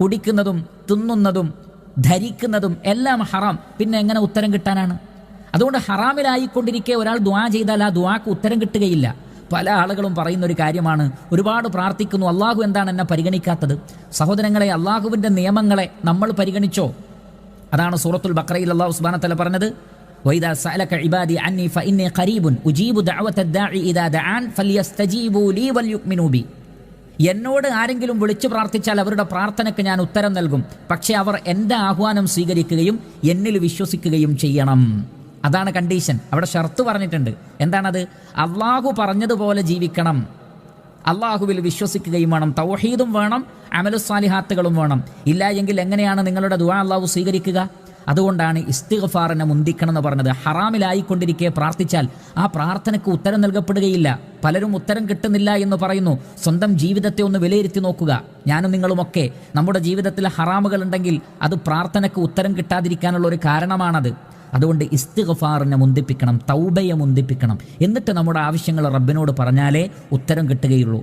കുടിക്കുന്നതും തിന്നുന്നതും ധരിക്കുന്നതും എല്ലാം ഹറാം. പിന്നെ എങ്ങനെ ഉത്തരം കിട്ടാനാണ്? അതുകൊണ്ട് ഹറാമിലായിക്കൊണ്ടിരിക്കെ ഒരാൾ ദുആ ചെയ്താൽ ആ ദുആക്ക് ഉത്തരം കിട്ടുകയില്ല. പല ആളുകളും പറയുന്ന ഒരു കാര്യമാണ്, ഒരുപാട് പ്രാർത്ഥിക്കുന്നു, അള്ളാഹു എന്താണ് എന്നെ പരിഗണിക്കാത്തത്? സഹോദരങ്ങളെ, അള്ളാഹുവിൻ്റെ നിയമങ്ങളെ നമ്മൾ പരിഗണിച്ചോ? അതാണ് സൂറത്തുൽ ബഖറയിൽ അല്ലാഹു സുബ്ഹാനഹു വ തആല പറഞ്ഞത്, വഇദാ സഅലക ഇബാദി അന്നി ഫഇന്നി ഖരീബുൻ ഉജീബു ദഅവത്തദ് ദാഇ ഇദാ ദഅൻ ഫലിയസ്തജീബു ലീ വൽയുഅ്മിനൂ ബി. എന്നോട് ആരെങ്കിലും വിളിച്ചു പ്രാർത്ഥിച്ചാൽ അവരുടെ പ്രാർത്ഥനയ്ക്ക് ഞാൻ ഉത്തരം നൽകും, പക്ഷേ അവർ എൻ്റെ ആഹ്വാനം സ്വീകരിക്കുകയും എന്നിൽ വിശ്വസിക്കുകയും ചെയ്യണം. അതാണ് കണ്ടീഷൻ. അവിടെ ഷർത്ത് പറഞ്ഞിട്ടുണ്ട്. എന്താണത്? അള്ളാഹു പറഞ്ഞതുപോലെ ജീവിക്കണം, അള്ളാഹുവിൽ വിശ്വസിക്കുകയും വേണം, തൗഹീദും വേണം, അമലുസ്സാലിഹാത്തുകളും വേണം. ഇല്ല എങ്കിൽ എങ്ങനെയാണ് നിങ്ങളുടെ ദുആ അള്ളാഹു സ്വീകരിക്കുക? അതുകൊണ്ടാണ് ഇസ്തിഗ്ഫാറിനെ മുന്തിക്കണം എന്ന് പറഞ്ഞത്. ഹറാമിലായിക്കൊണ്ടിരിക്കെ പ്രാർത്ഥിച്ചാൽ ആ പ്രാർത്ഥനയ്ക്ക് ഉത്തരം നൽകപ്പെടുകയില്ല. പലരും ഉത്തരം കിട്ടുന്നില്ല എന്ന് പറയുന്നു. സ്വന്തം ജീവിതത്തെ ഒന്ന് വിലയിരുത്തി നോക്കുക. ഞാനും നിങ്ങളുമൊക്കെ നമ്മുടെ ജീവിതത്തിൽ ഹറാമുകൾ ഉണ്ടെങ്കിൽ അത് പ്രാർത്ഥനയ്ക്ക് ഉത്തരം കിട്ടാതിരിക്കാനുള്ള ഒരു കാരണമാണത്. അതുകൊണ്ട് ഇസ്തിഗ്ഫാറിനെ മുന്തിപ്പിക്കണം, തൗബയെ മുന്തിപ്പിക്കണം. എന്നിട്ട് നമ്മുടെ ആവശ്യങ്ങൾ റബ്ബിനോട് പറഞ്ഞാലേ ഉത്തരം കിട്ടുകയുള്ളൂ.